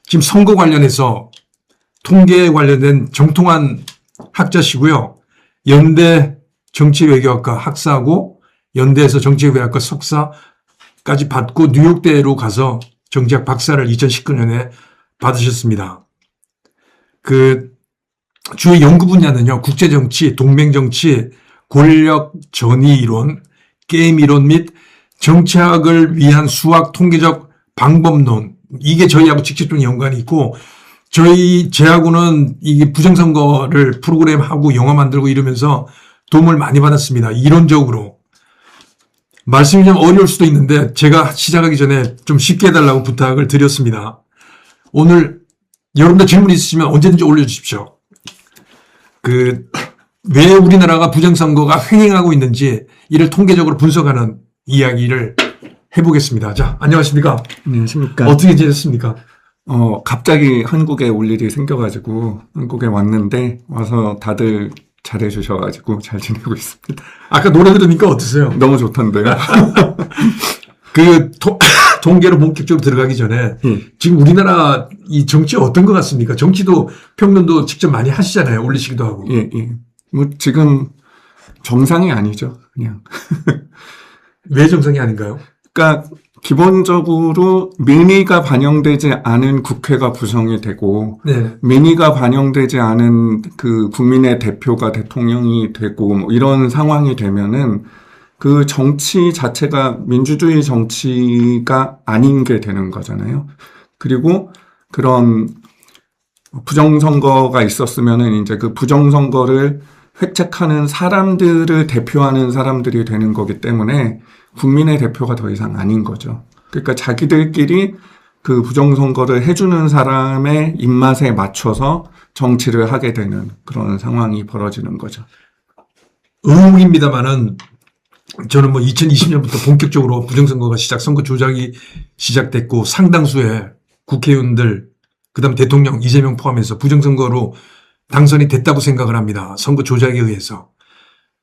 지금 선거 관련해서 통계에 관련된 정통한 학자시고요. 연대 정치외교학과 학사하고 연대에서 정치외교학과 석사까지 받고 뉴욕대로 가서 정치학 박사를 2019년에 받으셨습니다. 그 주요 연구 분야는요. 국제정치, 동맹정치, 권력 전위 이론, 게임 이론 및 정치학을 위한 수학 통계적 방법론. 이게 저희하고 직접적인 연관이 있고 제하고는 이게 부정선거를 프로그램하고 영화 만들고 이러면서 도움을 많이 받았습니다. 이론적으로. 말씀이 좀 어려울 수도 있는데 제가 시작하기 전에 좀 쉽게 해달라고 부탁을 드렸습니다. 오늘 여러분들 질문 있으시면 언제든지 올려주십시오. 왜 우리나라가 부정선거가 횡행하고 있는지 이를 통계적으로 분석하는 이야기를 해보겠습니다. 자, 안녕하십니까? 안녕하십니까? 어떻게 지냈습니까? 갑자기 한국에 올 일이 생겨가지고 한국에 왔는데 와서 다들 잘해주셔가지고 잘 지내고 있습니다. 아까 노래 들으니까 어떠세요? 너무 좋던데요. 통계로 본격적으로 들어가기 전에 지금 우리나라 이 정치 어떤 것 같습니까? 정치도 평론도 직접 많이 하시잖아요. 올리시기도 하고. 예. 뭐 지금 정상이 아니죠. 그냥. 왜 정상이 아닌가요? 그러니까 기본적으로 민의가 반영되지 않은 국회가 구성이 되고 네. 민의가 반영되지 않은 그 국민의 대표가 대통령이 되고 뭐 이런 상황이 되면은 그 정치 자체가 민주주의 정치가 아닌 게 되는 거잖아요. 그리고 그런 부정선거가 있었으면은 이제 그 부정선거를 획책하는 사람들을 대표하는 사람들이 되는 거기 때문에 국민의 대표가 더 이상 아닌 거죠. 그러니까 자기들끼리 그 부정선거를 해주는 사람의 입맛에 맞춰서 정치를 하게 되는 그런 상황이 벌어지는 거죠. 의문입니다만은 저는 뭐 2020년부터 본격적으로 부정선거가 선거 조작이 시작됐고 상당수의 국회의원들, 그다음 대통령 이재명 포함해서 부정선거로 당선이 됐다고 생각을 합니다. 선거 조작에 의해서.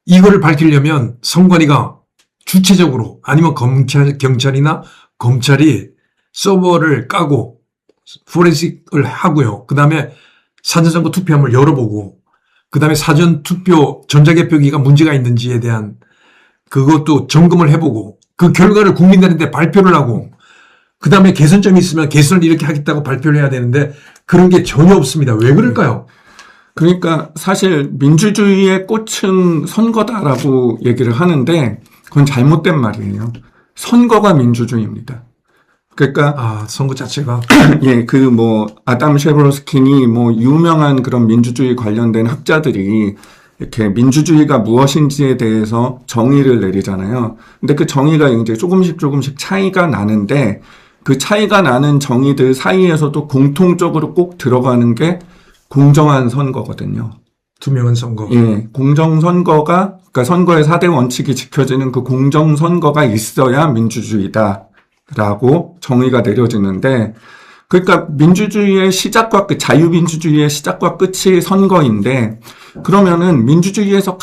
이거를 밝히려면 선관위가 주체적으로 아니면 경찰이나 검찰이 서버를 까고 포렌식을 하고요. 그다음에 사전선거 투표함을 열어보고 그다음에 사전투표 전자개표기가 문제가 있는지에 대한 그것도 점검을 해보고 그 결과를 국민들한테 발표를 하고 그다음에 개선점이 있으면 개선을 이렇게 하겠다고 발표를 해야 되는데 그런 게 전혀 없습니다. 왜 그럴까요? 그러니까 사실 민주주의의 꽃은 선거다라고 얘기를 하는데 그건 잘못된 말이에요. 선거가 민주주의입니다. 그러니까 선거 자체가 예, 아담 셰브로스킨이 유명한 그런 민주주의 관련된 학자들이 이렇게 민주주의가 무엇인지에 대해서 정의를 내리잖아요. 근데 그 정의가 이제 조금씩 차이가 나는데 그 차이가 나는 정의들 사이에서도 공통적으로 꼭 들어가는 게 공정한 선거거든요. 투명한 선거. 예, 공정선거가, 그러니까 선거의 4대 원칙이 지켜지는 그 공정선거가 있어야 민주주의다라고 정의가 내려지는데, 그러니까 민주주의의 시작과 끝, 자유민주주의의 시작과 끝이 선거인데, 그러면은 민주주의에서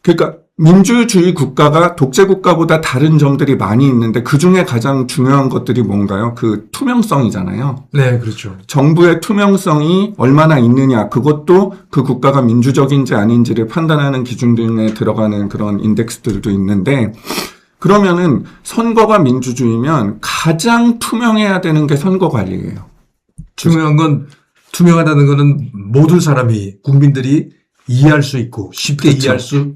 그러니까 민주주의 국가가 독재국가보다 다른 점들이 많이 있는데 그 중에 가장 중요한 것들이 뭔가요? 그 투명성이잖아요. 네, 그렇죠. 정부의 투명성이 얼마나 있느냐, 그것도 그 국가가 민주적인지 아닌지를 판단하는 기준 중에 들어가는 그런 인덱스들도 있는데, 그러면은 선거가 민주주의면 가장 투명해야 되는 게 선거 관리예요. 투명하다는 거는 모든 사람이, 국민들이 이해할 수 있고 쉽게 그렇죠. 이해할 수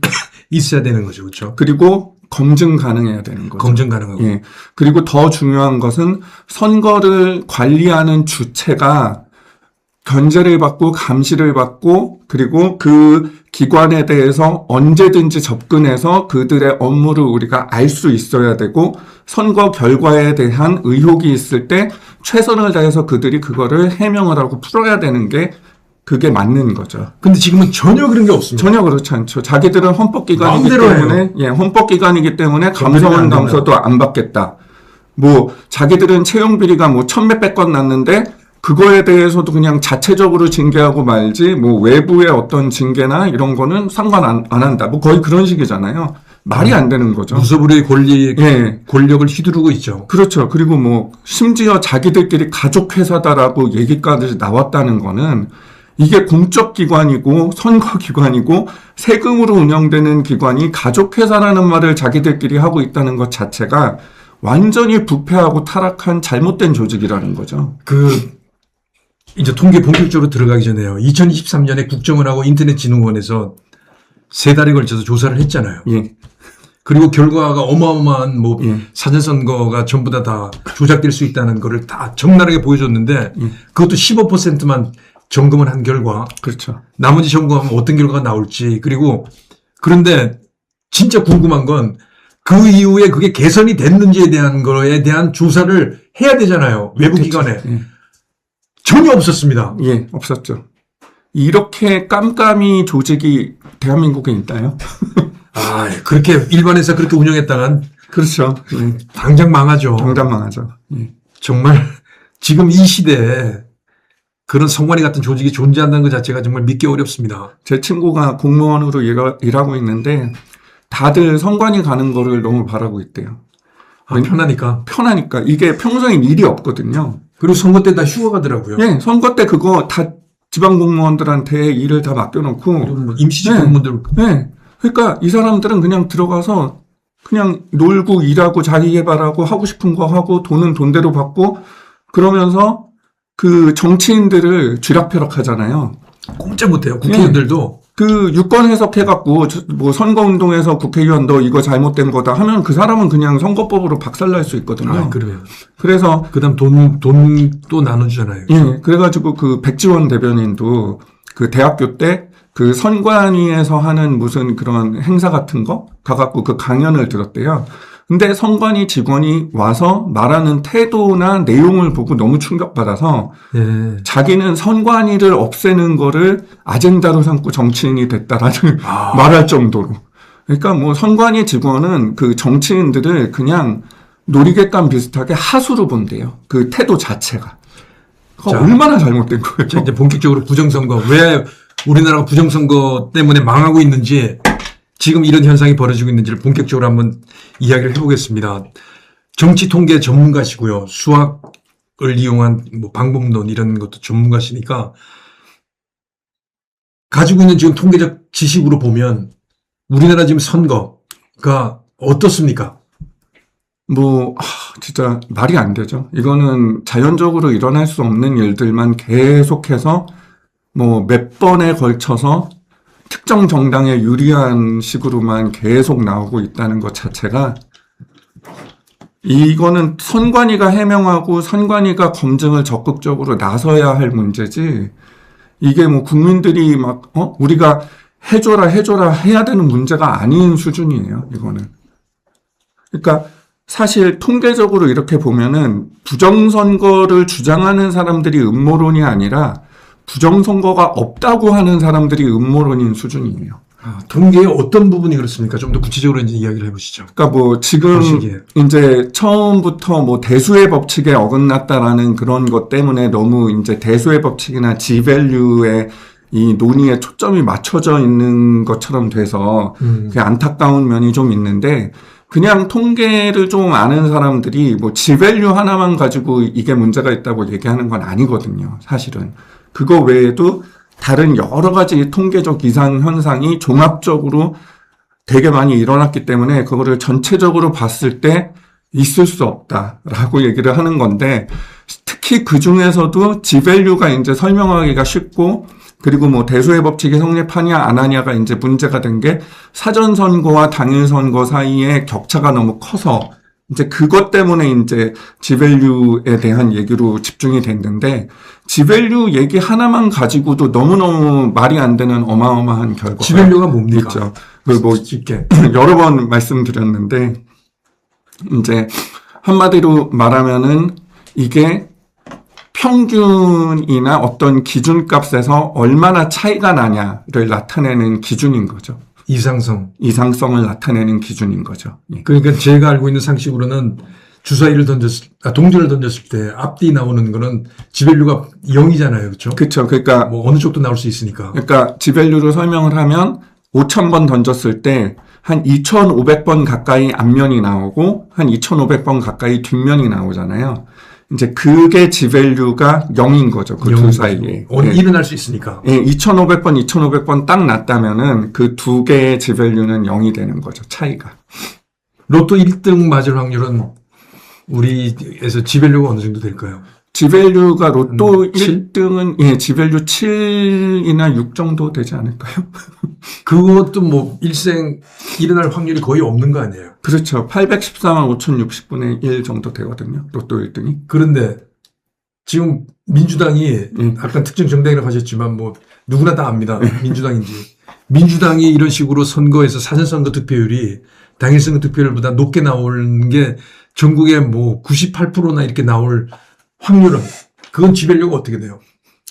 있어야 되는 거죠. 그렇죠? 그리고 검증 가능해야 되는 거죠. 검증 가능하고. 예. 그리고 더 중요한 것은 선거를 관리하는 주체가 견제를 받고 감시를 받고 그리고 그 기관에 대해서 언제든지 접근해서 그들의 업무를 우리가 알 수 있어야 되고 선거 결과에 대한 의혹이 있을 때 최선을 다해서 그들이 그거를 해명을 하고 풀어야 되는 게 그게 맞는 거죠. 근데 지금은 전혀 그런 게 없습니다. 전혀 그렇지 않죠. 자기들은 헌법기관이기 때문에, 헌법기관이기 때문에 감사원 감사도 안 받겠다. 자기들은 채용비리가 1,000몇백 건 났는데, 그거에 대해서도 그냥 자체적으로 징계하고 말지, 외부의 어떤 징계나 이런 거는 상관 안 한다. 거의 그런 식이잖아요. 말이 안 되는 거죠. 무소불위의 예. 권력을 휘두르고 있죠. 그렇죠. 그리고 뭐 심지어 자기들끼리 가족 회사다라고 얘기까지 나왔다는 거는 이게 공적 기관이고 선거 기관이고 세금으로 운영되는 기관이 가족 회사라는 말을 자기들끼리 하고 있다는 것 자체가 완전히 부패하고 타락한 잘못된 조직이라는 거죠. 이제 통계 본격적으로 들어가기 전에요. 2023년에 국정원하고 인터넷진흥원에서 3달에 걸쳐서 조사를 했잖아요. 예. 그리고 결과가 어마어마한 뭐 예. 사전선거가 전부 다 조작될 수 있다는 거를 다 적나라하게 보여줬는데 그것도 15%만 점검을 한 결과 그렇죠. 나머지 점검하면 어떤 결과가 나올지 그런데 진짜 궁금한 건 그 이후에 그게 개선이 됐는지에 대한 거에 대한 조사를 해야 되잖아요. 외부 기관에. 예. 전혀 없었습니다. 예, 없었죠. 이렇게 깜깜이 조직이 대한민국에 있나요? 그렇게 일반에서 그렇게 운영했다간 그렇죠. 예. 당장 망하죠. 당장 망하죠. 예. 정말 지금 이 시대에 그런 선관위 같은 조직이 존재한다는 것 자체가 정말 믿기 어렵습니다. 제 친구가 공무원으로 일하고 있는데 다들 선관위 가는 거를 너무 바라고 있대요. 편하니까. 편하니까. 이게 평소엔 일이 없거든요. 그리고 선거 때 다 휴가 가더라고요. 예, 선거 때 그거 다 지방 공무원들한테 일을 다 맡겨놓고. 뭐 임시직 공무원들. 네. 그러니까 이 사람들은 그냥 들어가서 그냥 놀고 일하고 자기 개발하고 하고 싶은 거 하고 돈은 돈대로 받고 그러면서 그 정치인들을 쥐락펴락 하잖아요. 꼼짝 못해요. 국회의원들도. 그 유권 해석해갖고 뭐 선거운동에서 국회의원 너 이거 잘못된 거다 하면 그 사람은 그냥 선거법으로 박살날 수 있거든요. 그래요. 그래서 그다음 돈도 나눠주잖아요. 예, 그래가지고 그 백지원 대변인도 그 대학교 때 그 선관위에서 하는 무슨 그런 행사 같은 거 가갖고 그 강연을 들었대요. 근데 선관위 직원이 와서 말하는 태도나 내용을 보고 너무 충격받아서 예. 자기는 선관위를 없애는 거를 아젠다로 삼고 정치인이 됐다라는 말할 정도로. 그러니까 뭐 선관위 직원은 그 정치인들을 그냥 놀이객관 비슷하게 하수로 본대요. 그 태도 자체가. 자, 얼마나 잘못된 거예요. 자, 이제 본격적으로 부정선거. 왜 우리나라가 부정선거 때문에 망하고 있는지 지금 이런 현상이 벌어지고 있는지를 본격적으로 한번 이야기를 해보겠습니다. 정치 통계 전문가시고요. 수학을 이용한 뭐 방법론 이런 것도 전문가시니까 가지고 있는 지금 통계적 지식으로 보면 우리나라 지금 선거가 어떻습니까? 진짜 말이 안 되죠. 이거는 자연적으로 일어날 수 없는 일들만 계속해서 몇 번에 걸쳐서 특정 정당에 유리한 식으로만 계속 나오고 있다는 것 자체가 이거는 선관위가 해명하고 선관위가 검증을 적극적으로 나서야 할 문제지 이게 국민들이 우리가 해줘라 해야 되는 문제가 아닌 수준이에요, 이거는. 그러니까 사실 통계적으로 이렇게 보면은 부정선거를 주장하는 사람들이 음모론이 아니라 부정선거가 없다고 하는 사람들이 음모론인 수준이에요. 통계의 어떤 부분이 그렇습니까? 좀 더 구체적으로 이제 이야기를 해보시죠. 그러니까 지금 이제 처음부터 대수의 법칙에 어긋났다라는 그런 것 때문에 너무 이제 대수의 법칙이나 지밸류의 이 논의에 초점이 맞춰져 있는 것처럼 돼서 그게 안타까운 면이 좀 있는데 그냥 통계를 좀 아는 사람들이 지밸류 하나만 가지고 이게 문제가 있다고 얘기하는 건 아니거든요, 사실은. 그거 외에도 다른 여러 가지 통계적 이상 현상이 종합적으로 되게 많이 일어났기 때문에 그거를 전체적으로 봤을 때 있을 수 없다라고 얘기를 하는 건데 특히 그 중에서도 지밸류가 이제 설명하기가 쉽고 그리고 대수의 법칙이 성립하냐 안 하냐가 이제 문제가 된 게 사전선거와 당일선거 사이에 격차가 너무 커서 이제 그것 때문에 이제 지밸류에 대한 얘기로 집중이 됐는데 지밸류 얘기 하나만 가지고도 너무너무 말이 안 되는 어마어마한 결과가 지밸류가 뭡니까? 있죠. 여러 번 말씀드렸는데 이제 한마디로 말하면은 이게 평균이나 어떤 기준값에서 얼마나 차이가 나냐를 나타내는 기준인 거죠. 이상성을 나타내는 기준인 거죠. 예. 그러니까 제가 알고 있는 상식으로는 동전을 던졌을 때 앞뒤 나오는 거는 지밸류가 0이잖아요. 그렇죠? 그렇죠. 그러니까 어느 쪽도 나올 수 있으니까. 그러니까 지밸류로 설명을 하면 5,000번 던졌을 때 한 2,500번 가까이 앞면이 나오고 한 2,500번 가까이 뒷면이 나오잖아요. 이제 그게 지밸류가 0인 거죠. 그 두 사이에. 일어날 수 있으니까. 예, 2,500번, 2,500번 딱 났다면은 그 두 개의 지밸류는 0이 되는 거죠. 차이가. 로또 1등 맞을 확률은 우리에서 지밸류가 어느 정도 될까요? 지밸류가 로또 7? 1등은 예, 지밸류 7이나 6 정도 되지 않을까요? 그것도 뭐 일생 일어날 확률이 거의 없는 거 아니에요? 그렇죠. 814만 5,060분의 1 정도 되거든요. 로또 1등이. 그런데 지금 민주당이 아까 특정 정당이라고 하셨지만 뭐 누구나 다 압니다. 민주당인지. 민주당이 이런 식으로 선거에서 사전선거 득표율이 당일 선거 득표율보다 높게 나오는 게 전국에 뭐 98%나 이렇게 나올 확률은 그건 지배력이 어떻게 돼요?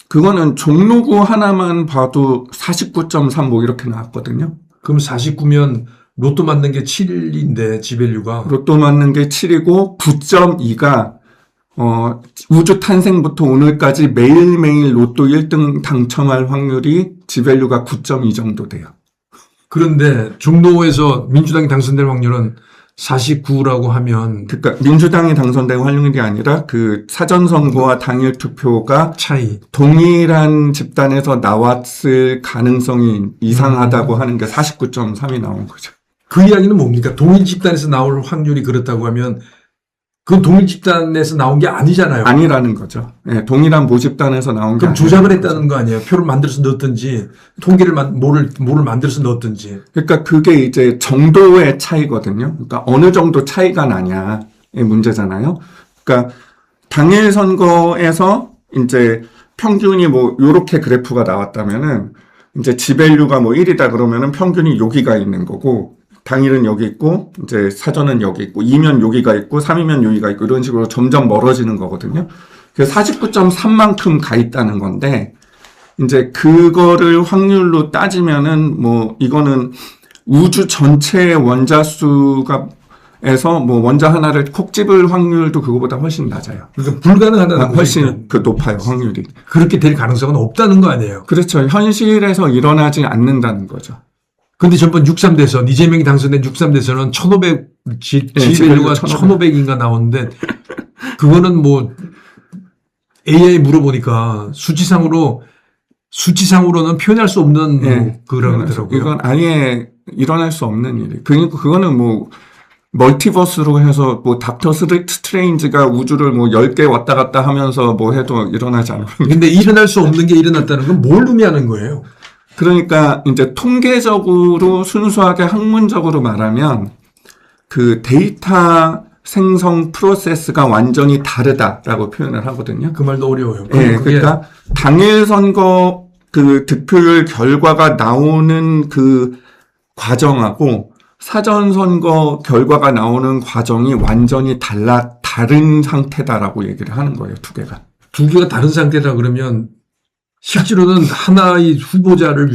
그거는 종로구 하나만 봐도 49.3 뭐 이렇게 나왔거든요. 그럼 49면 로또 맞는 게 7인데 지밸류가 로또 맞는 게 7이고 9.2가 우주 탄생부터 오늘까지 매일매일 로또 1등 당첨할 확률이 지밸류가 9.2 정도 돼요. 그런데 종로에서 민주당이 당선될 확률은 49라고 하면 그러니까 민주당이 당선된 확률이 아니라 그 사전선거와 당일 투표가 차이. 동일한 집단에서 나왔을 가능성이 이상하다고 하는 게 49.3이 나온 거죠. 그 이야기는 뭡니까? 동일 집단에서 나올 확률이 그렇다고 하면 그건 동일 집단에서 나온 게 아니잖아요. 아니라는 거죠. 예, 동일한 모집단에서 나온 게 그럼 조작을 했다는 거 아니에요? 표를 만들어서 넣었든지 통계를 뭐를 만들어서 넣었든지. 그러니까 그게 이제 정도의 차이거든요. 그러니까 어느 정도 차이가 나냐의 문제잖아요. 그러니까 당일 선거에서 이제 평균이 뭐 요렇게 그래프가 나왔다면은 이제 지밸류가 뭐 1이다 그러면은 평균이 여기가 있는 거고 당일은 여기 있고 이제 사전은 여기 있고 2면 여기가 있고 3이면 여기가 있고 이런 식으로 점점 멀어지는 거거든요. 그래서 49.3만큼 가 있다는 건데 이제 그거를 확률로 따지면은 뭐 이거는 우주 전체의 원자 수가 에서 뭐 원자 하나를 콕 집을 확률도 그거보다 훨씬 낮아요. 그러니까 불가능하다는 훨씬 그 높아요, 확률이. 그렇게 될 가능성은 없다는 거 아니에요? 그렇죠. 현실에서 일어나지 않는다는 거죠. 근데 전번 63대선, 이재명이 당선된 63대선은 1500, 지밸류가 1500인가 나오는데, 그거는 뭐, AI 물어보니까 수치상으로는 표현할 수 없는 뭐 그러더라고요. 이건 아예 일어날 수 없는 일이. 그러니까 그거는 뭐, 멀티버스로 해서 뭐 닥터 스트레인지가 우주를 뭐 10개 왔다 갔다 하면서 뭐 해도 일어나지 않는. 근데 일어날 수 없는 게 일어났다는 건 뭘 의미하는 거예요? 그러니까 이제 통계적으로 순수하게 학문적으로 말하면 그 데이터 생성 프로세스가 완전히 다르다라고 표현을 하거든요. 그 말도 어려워요. 네, 그러니까 당일 선거 그 득표율 결과가 나오는 그 과정하고 사전 선거 결과가 나오는 과정이 완전히 다른 상태다라고 얘기를 하는 거예요, 두 개가. 두 개가 다른 상태라 그러면 실제로는 하나의 후보자를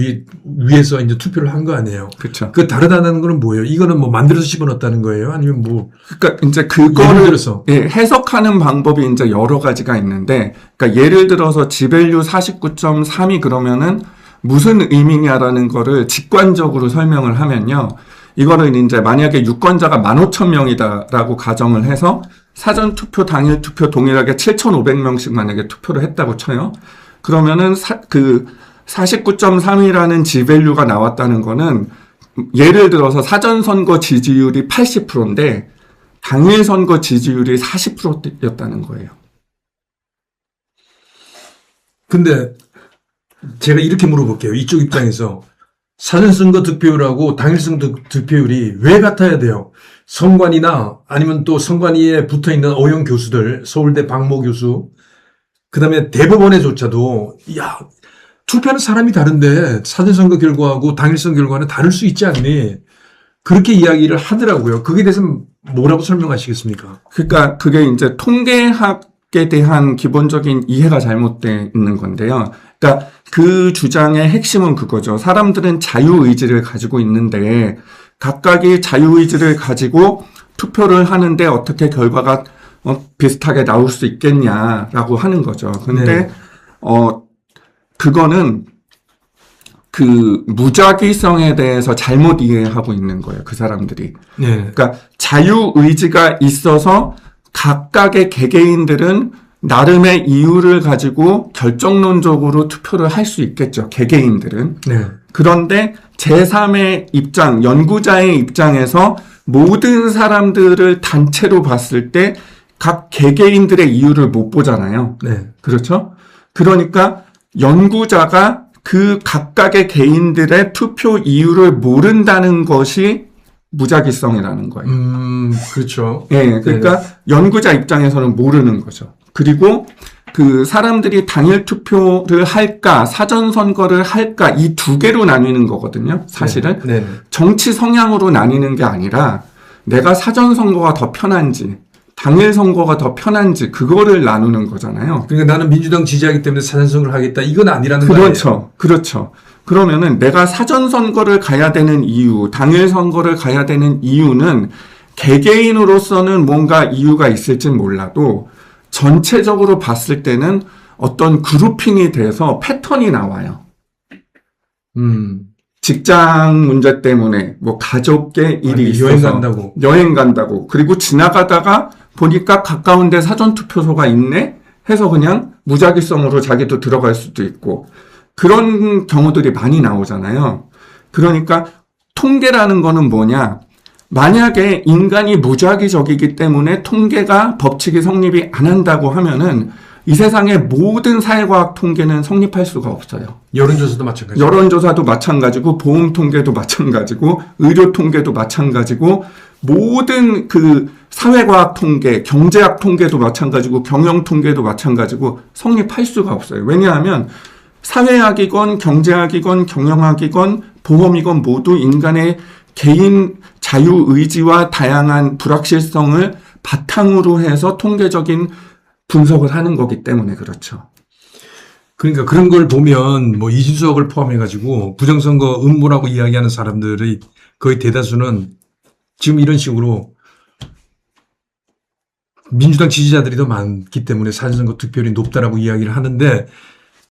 위해서 이제 투표를 한 거 아니에요. 그렇죠. 그 다르다는 거는 뭐예요? 이거는 뭐 만들어서 집어넣었다는 거예요? 아니면 뭐? 그러니까 이제 그거를 들어서. 예, 해석하는 방법이 이제 여러 가지가 있는데, 그러니까 예를 들어서 지밸류 49.3이 그러면은 무슨 의미냐라는 거를 직관적으로 설명을 하면요. 이거를 이제 만약에 유권자가 15,000명이다라고 가정을 해서 사전 투표, 당일 투표 동일하게 7,500명씩 만약에 투표를 했다고 쳐요. 그러면은 그 49.3이라는 지밸류가 나왔다는 거는 예를 들어서 사전 선거 지지율이 80%인데 당일 선거 지지율이 40%였다는 거예요. 근데 제가 이렇게 물어볼게요. 이쪽 입장에서 사전 선거 득표율하고 당일 선거 득표율이 왜 같아야 돼요? 선관위나 아니면 또 선관위에 붙어 있는 어용 교수들, 서울대 박모 교수, 그다음에 대법원에조차도 투표하는 사람이 다른데 사전 선거 결과하고 당일 선거 결과는 다를 수 있지 않니? 그렇게 이야기를 하더라고요. 그게 대해서 뭐라고 설명하시겠습니까? 그러니까 그게 이제 통계학에 대한 기본적인 이해가 잘못되어 있는 건데요. 그러니까 그 주장의 핵심은 그거죠. 사람들은 자유의지를 가지고 있는데 각각이 자유의지를 가지고 투표를 하는데 어떻게 결과가 비슷하게 나올 수 있겠냐라고 하는 거죠. 근데 네. 그거는 그 무작위성에 대해서 잘못 이해하고 있는 거예요. 그 사람들이. 네. 그러니까 자유의지가 있어서 각각의 개개인들은 나름의 이유를 가지고 결정론적으로 투표를 할 수 있겠죠. 개개인들은. 네. 그런데 제3의 입장, 연구자의 입장에서 모든 사람들을 단체로 봤을 때 각 개개인들의 이유를 못 보잖아요. 네. 그렇죠? 그러니까 연구자가 그 각각의 개인들의 투표 이유를 모른다는 것이 무작위성이라는 거예요. 그렇죠. 예, 그러니까 연구자 입장에서는 모르는 거죠. 그리고 그 사람들이 당일 투표를 할까, 사전 선거를 할까, 이 두 개로 나뉘는 거거든요. 사실은. 네. 네. 정치 성향으로 나뉘는 게 아니라 내가 사전 선거가 더 편한지, 당일 선거가 더 편한지, 그거를 나누는 거잖아요. 그러니까 나는 민주당 지지하기 때문에 사전선거를 하겠다. 이건 아니라는 거예요. 그렇죠. 그렇죠. 그러면은 내가 사전 선거를 가야 되는 이유, 당일 선거를 가야 되는 이유는 개개인으로서는 뭔가 이유가 있을진 몰라도 전체적으로 봤을 때는 어떤 그룹핑이 돼서 패턴이 나와요. 직장 문제 때문에 뭐 가족계 일이 있어서 여행 간다고 그리고 지나가다가 보니까 가까운 데 사전투표소가 있네 해서 그냥 무작위성으로 자기도 들어갈 수도 있고 그런 경우들이 많이 나오잖아요. 그러니까 통계라는 거는 뭐냐? 만약에 인간이 무작위적이기 때문에 통계가 법칙이 성립이 안 한다고 하면은 이 세상의 모든 사회과학 통계는 성립할 수가 없어요. 여론조사도 마찬가지고. 여론조사도 마찬가지고, 보험 통계도 마찬가지고, 의료 통계도 마찬가지고, 모든 그 사회과학 통계, 경제학 통계도 마찬가지고, 경영 통계도 마찬가지고, 성립할 수가 없어요. 왜냐하면, 사회학이건, 경제학이건, 경영학이건, 보험이건 모두 인간의 개인 자유의지와 다양한 불확실성을 바탕으로 해서 통계적인 분석을 하는 거기 때문에 그렇죠. 그러니까 그런 걸 보면 뭐 이준석을 포함해가지고 부정선거 음모라고 이야기하는 사람들의 거의 대다수는 지금 이런 식으로 민주당 지지자들이 더 많기 때문에 사전선거 득표율이 높다라고 이야기를 하는데